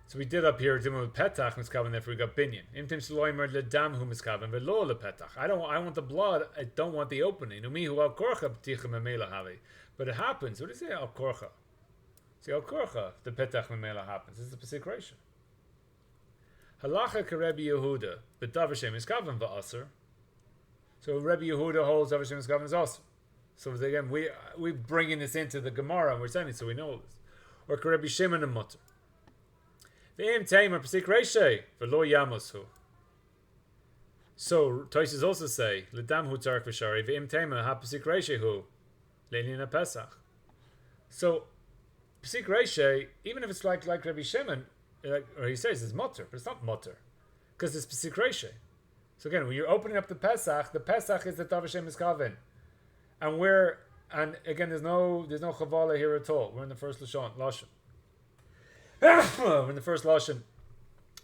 So we did up here dealing with petach miskaven. Therefore we got binyan. Imtim shloimer ledam hu miskaven velo lepetach. I want the blood. I don't want the opening. Umihu al korcha b'ticha memela havi. But it happens. What does it say al korcha? See al korcha. The petach memela happens. This is the pasik. Halacha K'Rebbe Yehuda, but davar shem miskaven va'aser. So Rebbe Yehuda holds davar shem miskaven is aser. So again, we bringing this into the Gemara and we're saying it so we know this. Or K'Rebbe Shimon and mutter. Ve'im teimer pasik reishay v'lo yamosu. So Tosis also say ledam hu tzarich v'shari ve'im teimer ha pasik reishay hu le'nina pesach. So pasik reishay, even if it's like Rebbe Shimon. Or he says it's mutter, but it's not mutter, because it's pesik reishay. So again, when you're opening up the Pesach is the davar shem miskaven, and again, there's no chavala here at all. We're in the first lashon. We're in the first lashon.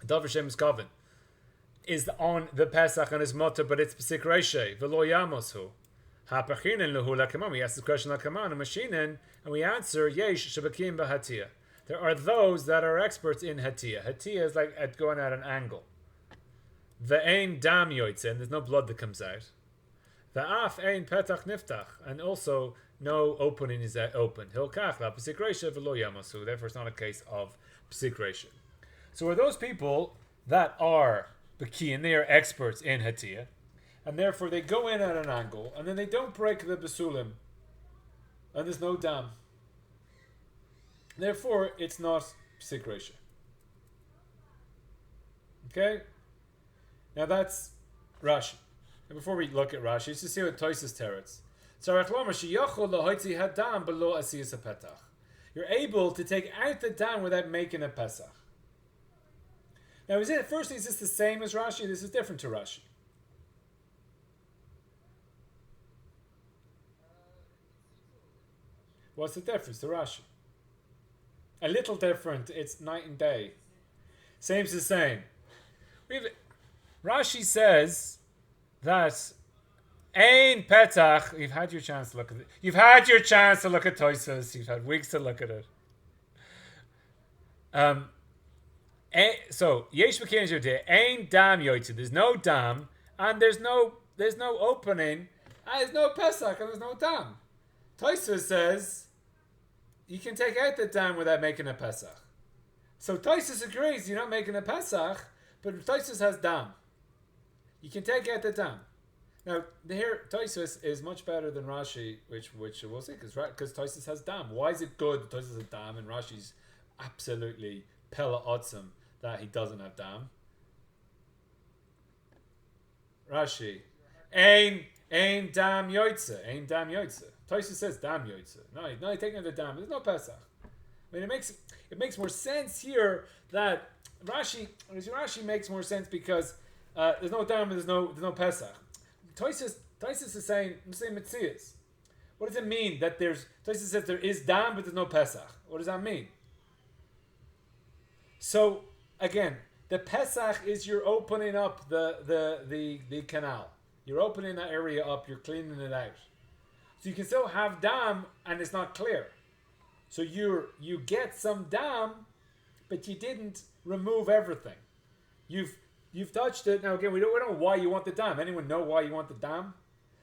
Davar shem miskaven is on the Pesach and is mutter, but it's pesik reishay. V'lo yamosu hapachinen lehu lakaman. We ask the question lakaman and mashinen, and we answer yesh shabakim b'hatiyah. There are those that are experts in hatiyah. Hatiyah is like at going at an angle. The ein dam yoitzen, there's no blood that comes out. The af ein petach niftach, and also no opening is opened. Hilkach la pesik reisha v'lo yamasu. Therefore, it's not a case of pesik reisha. So, are those people that are baki and they are experts in hatiyah, and therefore they go in at an angle, and then they don't break the besulim, and there's no dam. Therefore, it's not pesik reisha. Okay? Now that's Rashi. And before we look at Rashi, let's just see what Tosis teretz. You're able to take out the dam without making a pesach. Now, is this the same as Rashi? This is different to Rashi. What's the difference to Rashi? A little different. It's night and day. Same's the same. Rashi says that Ein Petach. You've had your chance to look at it. You've had your chance to look at Tosfos. You've had weeks to look at it. So Yesh B'Kein Yodeh Ein Dam Yoitze. There's no dam, and there's no opening, and there's no Pesach, and there's no dam. Tosfos says you can take out the dam without making a Pesach. So Tosfos agrees you're not making a Pesach, but Tosfos has dam. You can take out the dam. Now here Tosfos is much better than Rashi, which we'll see, because Tosfos has dam. Why is it good that Tosfos has dam and Rashi's absolutely pella otzim that he doesn't have dam? Rashi, ein dam yoitze, ein dam yoitze. Tosfos says dam yoitze. No, he's taking out the dam. There's no Pesach. I mean, it makes more sense here that Rashi makes more sense because there's no dam and there's no Pesach. Tosfos is saying Metzias. What does it mean that Tosfos says there is dam but there's no Pesach? What does that mean? So again, the Pesach is you're opening up the canal. You're opening that area up. You're cleaning it out. So you can still have dam and it's not clear. So you get some dam, but you didn't remove everything. You've touched it. Now again, we don't know why you want the dam. Anyone know why you want the dam?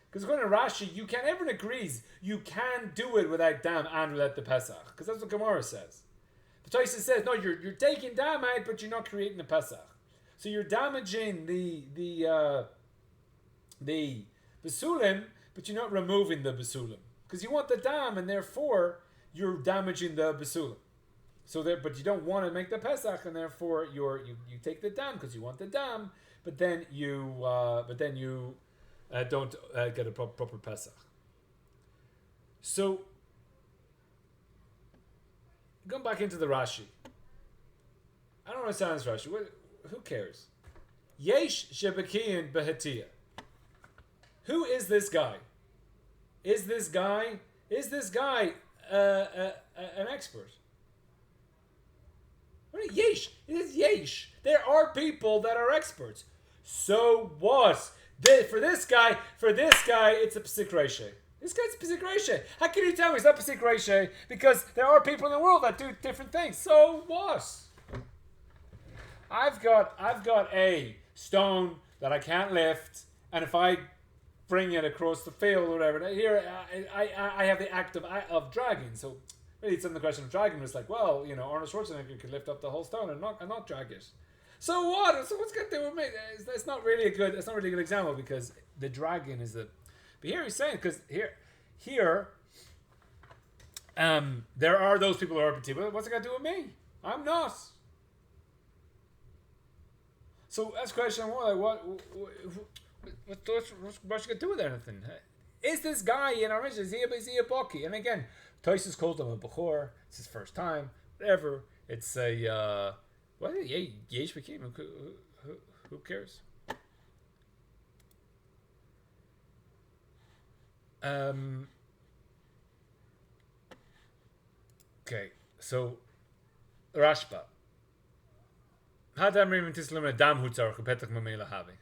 Because according to Rashi, you can't. Everyone agrees you can do it without dam and without the Pesach. Because that's what Gemara says. The Tosfos says no, you're taking dam out, but you're not creating the Pesach. So you're damaging the basulim, but you're not removing the basulim because you want the dam, and therefore you're damaging the basulim. So but you don't want to make the Pesach, and therefore you take the dam because you want the dam, but then you don't get a proper Pesach. So going back into the Rashi, I don't understand this Rashi. Who cares? Yesh shebekiyin behetiyah. Who is this guy? Is this guy an expert? What is yesh? It is yesh. There are people that are experts. So what? For this guy, it's a psik reishe. This guy's a psik reishe. How can you tell me it's not psik reishe? Because there are people in the world that do different things. So what? I've got a stone that I can't lift, and if I bring it across the field or whatever, here I have the act of dragging. So really, it's on the question of dragging. It's like, well, Arnold Schwarzenegger could lift up the whole stone and not drag it. So what? So what's going to do with me? It's not really a good example because the dragging is the. But here he's saying because here, there are those people who are petit. What's it got to do with me? I'm not. So that's the question. What's going to do with anything? Is this guy in our mission? Is he a Baki? And again, Tosfos called him a Bechor. It's his first time. Whatever. It's a what? Yesh B'Kein. Who cares? Okay. So Rashba. Dam hutzar petach mamela havi.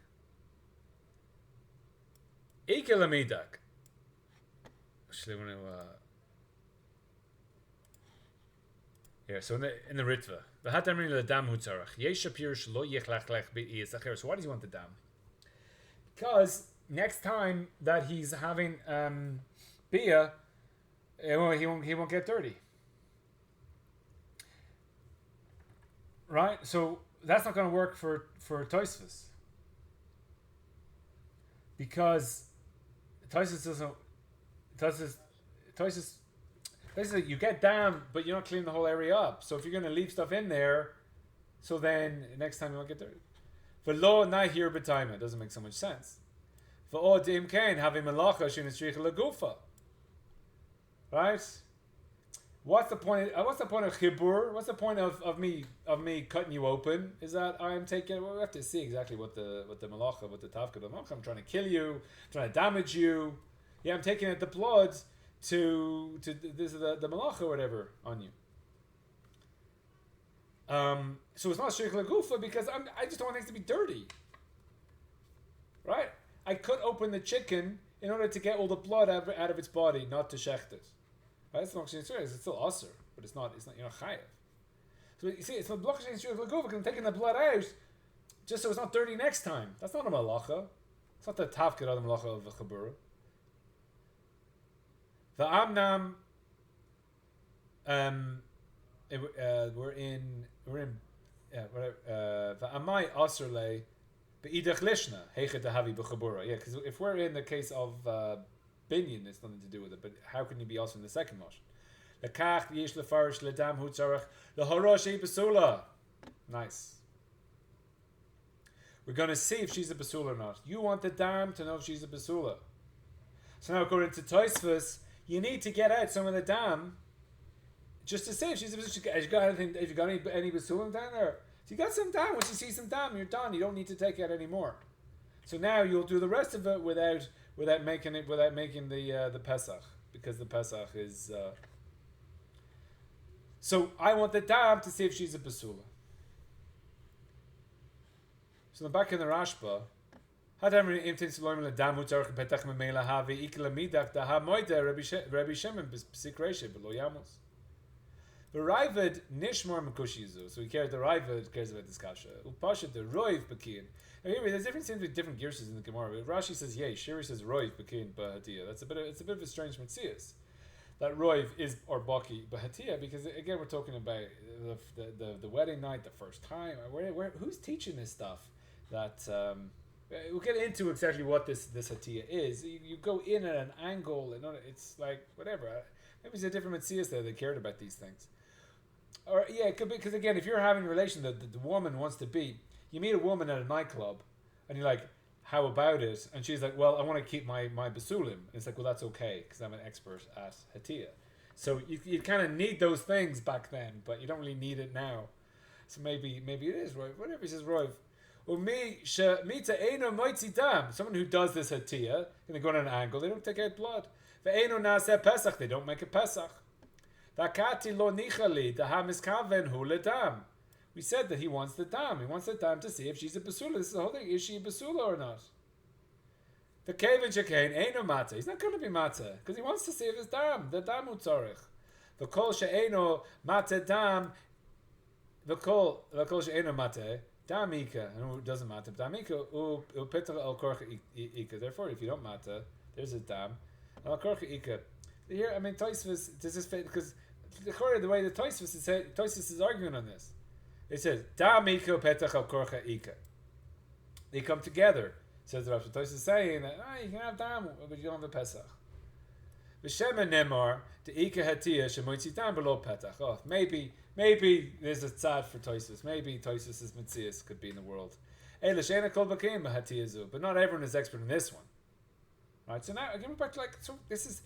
Ikelamidak. Here, so in the Ritva, the Dam hutzarach. Yeshapir shlo yechlach be'iyasachir. So why does he want the dam? Because next time that he's having bia, he won't get dirty. Right? So that's not going to work for Tosfos. Because Tosfos you get dam, but you're not cleaning the whole area up. So if you're going to leave stuff in there, so then next time you won't get dirty. V'lo nahir b'taima, it doesn't make so much sense. V'o dim kain having melacha shenitzricha legufa. Right? What's the point of chibur? What's the point of me cutting you open? Is that I'm taking? Well, we have to see exactly what the malacha, what the tafka, the malacha. I'm trying to kill you, I'm trying to damage you. Yeah, I'm taking out the blood to this the malacha or whatever on you. So it's not shirk lagufa because I just don't want things to be dirty. Right? I could open the chicken in order to get all the blood out of its body, not to shecht it. Right? It's not shirk. It's still usher, but it's not you're not chayav. So you see, it's not block shirk lagufa because I'm taking the blood out just so it's not dirty next time. That's not a malacha. It's not the tafkid of the malacha of the chabura. The amnam. We're in the amai aserle beidach lishna heichet havi b'chabura. Yeah, because if we're in the case of binyan, it's nothing to do with it. But how can you be also in the second motion? Lekach yish lefarish ledam hu tzarech leharosh basula. Nice. We're going to see if she's a basula or not. You want the dam to know if she's a basula. So now, according to Tosfos, you need to get out some of the dam just to see if she's a basula. Have you got any basulim down there? So you got some dam. Once you see some dam, you're done. You don't need to take out any more. So now you'll do the rest of it without making the Pesach, because the Pesach is. So I want the dam to see if she's a basula. So in the back in the Rashba, the Rivad nishmar mekushizu. So he cares. The Rivad cares about this kasha. Upasha the roiv bakin. There's different seems to be different girses in the Gemara. Rashi says yay. Shiri says roiv bakin bahatia. It's a bit of a strange mitzias. That roiv is or baki bahatia because again we're talking about the wedding night, the first time. Who's teaching this stuff? That we'll get into exactly what this hatia is. You go in at an angle, and it's like whatever. Maybe it's a different mitzias there. They cared about these things, or yeah, it could be because again, if you're having a relation that the woman wants to be, you meet a woman at a nightclub, and you're like, "How about it?" And she's like, "Well, I want to keep my basulim." And it's like, "Well, that's okay because I'm an expert at hatia." So you kind of need those things back then, but you don't really need it now. So maybe it is right. Whatever he says, Roiv. Someone who does this hatia, and they go on an angle, they don't take out blood. They don't make a pesach. We said that he wants the dam. He wants the dam to see if she's a basula. This is the whole thing. Is she a basula or not? The kevin shekain eino mata. He's not going to be mata because he wants to see if it's dam. The dam utzarich. The kol she'eino mata dam. The kol she'eino mata. Damika, and it doesn't matter. Damika, upetra al korcha ika. Therefore, if you don't matter, there's a dam. Al korcha ika. Here, I mean, Tosfos does this fit because the way the Tosfos is arguing on this. It says damika upetra al korcha ika. They come together. Says the Rav. Tosfos is saying that you can have dam, but you don't have a pesach. V'shema nemar the ika hatia shemoitzi dam below petach. Oh, maybe there's a tzad for Tosfos. Maybe Tosfos' mitzias could be in the world. But not everyone is expert in this one. Right. So now again, we're back to this is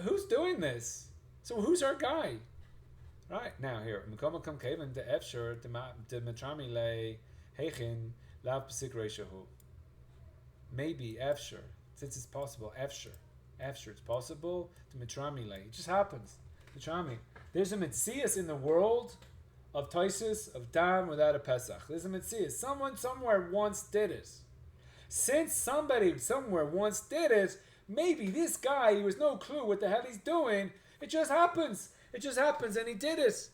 who's doing this? So who's our guy? Right now here, maybe Efsher, since it's possible. Efsher, it's possible to mitramile. It just happens. Mitrami. There's a mitzias in the world of Tosfos of dam without a pesach. There's a mitzias. Someone somewhere once did it. Since somebody somewhere once did it, maybe this guy who has no clue what the hell he's doing, it just happens. It just happens and he did it.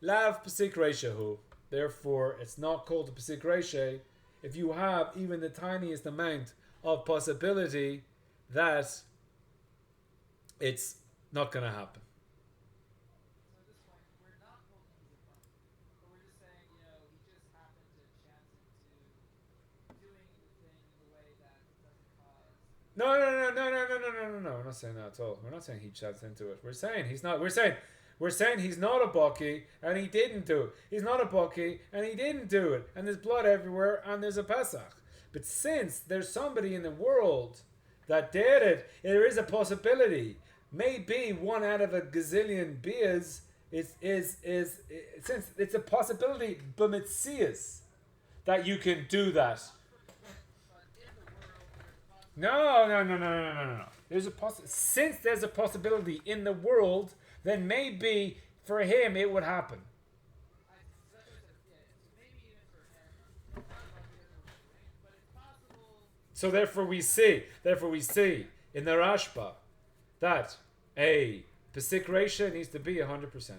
Lav pesik reishahu. Therefore, it's not called a pesik reisha if you have even the tiniest amount of possibility that it's not going to happen. No. We're not saying that at all. We're not saying he chats into it. We're saying he's not. We're saying he's not a baki and he didn't do it. He's not a baki and he didn't do it. And there's blood everywhere and there's a pesach. But since there's somebody in the world that did it, there is a possibility. Maybe one out of a gazillion beers is since it's a possibility, b'mitzias, that you can do that. No. Since there's a possibility in the world, then maybe for him it would happen. So therefore we see in the Rashba that a Pesik ratio needs to be 100%.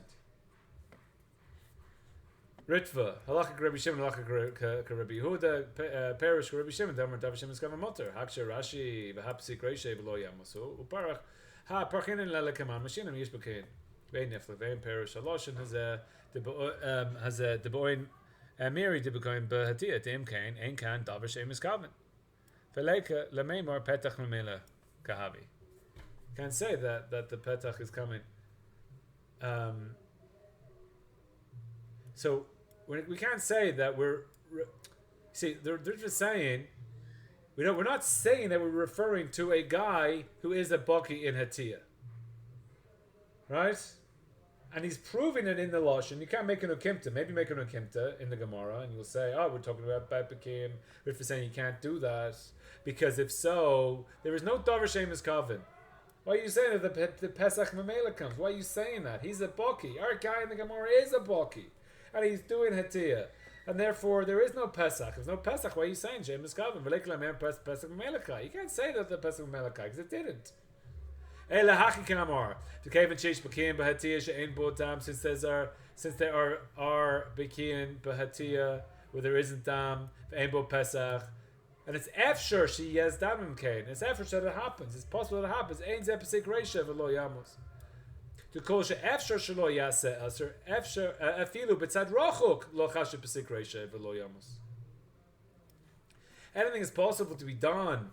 Ritva, halacha k'Rabbi Shimon, halacha k'Rabbi Yehuda, perish k'Rabbi Shimon, Da'amar Dav Shimon Skav Motor, Haksha Rashi, v'hapsik reishe v'lo yamosu, uparach ha-parchinin lelekaman mashinim yish b'kein, vein nefle, vein perish haloshin, has a deboin miri deboin b'hatiyah, deim kain, ein kan davar shem iskaven. V'leika lemeimor petach memela kahavi. Can't say that the petach is coming. So we can't say that they're just saying we're not saying that we're referring to a guy who is a baki in Hatiyah, right? And he's proving it in the Lashon. You can't make an ukimta. Maybe make an ukimta in the Gemara, and you'll say, "Oh, we're talking about Bepekim." We're saying you can't do that because if so, there is no davar shemus kavin. Why are you saying that the Pesach Mamela comes? Why are you saying that? He's a baki. Our guy in the Gemara is a baki. And he's doing Hatiyah. And therefore, there is no Pesach. If there's no Pesach, why are you saying Shemus Kavim? Pesach Melechai. You can't say that the Pesach Melechai, because it didn't. Elahachi Kamar. The Kevin Chish Bakian Bahatiyah She'en Botam, since there are Bakian Bahatiyah, where there isn't Dam, Ein Bo Pesach. And it's efshur she has Damim Kain. It's efshur that it happens. It's possible that it happens. Ein Zeh Pesik Reisha V'lo Yamos. To call she efshar shelo yaseh aser efshar afilu b'tzad rachuk lo chashe pesik reisha v'lo yamos. Anything is possible to be done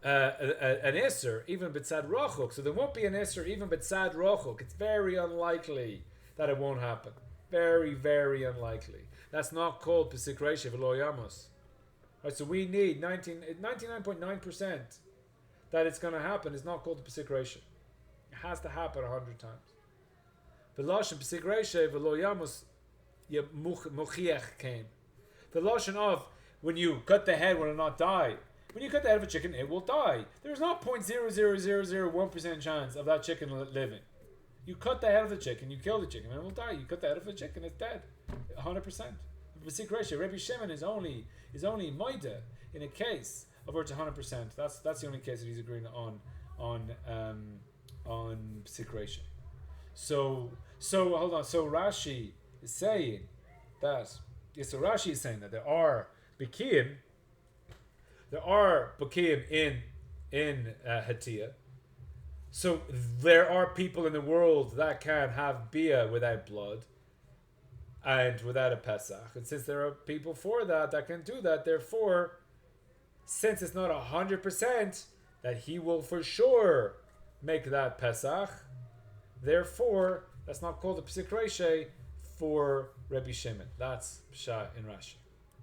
an iser even b'tzad rachuk. So there won't be an iser even b'tzad rachuk. It's very unlikely that it won't happen. Very, very unlikely. That's not called pesik reisha v'lo yamos. Right, so we need 99.9% that it's going to happen is not called the pesik reisha. It has to happen 100 times. The lashon pesik reisha v'lo yamos mochiach came. The lashon of when you cut the head will it not die. When you cut the head of a chicken, it will die. There is not 0.00001% chance of that chicken living. You cut the head of the chicken, you kill the chicken, and it will die. You cut the head of the chicken, it's dead, 100%. Pesik reisha, Rabbi Shimon is only moida in a case of where it's 100%. That's the only case that he's agreeing on pesik reisha. So hold on. So Rashi is saying that. Yes, so Rashi is saying that there are bakim in Hatiyah. So there are people in the world that can have bia without blood and without a Pesach. And since there are people for that can do that, therefore, since it's not 100% that he will for sure make that Pesach, therefore, that's not called a Pesik Reisha for Rabbi Shimon. That's Pshat in Rashi.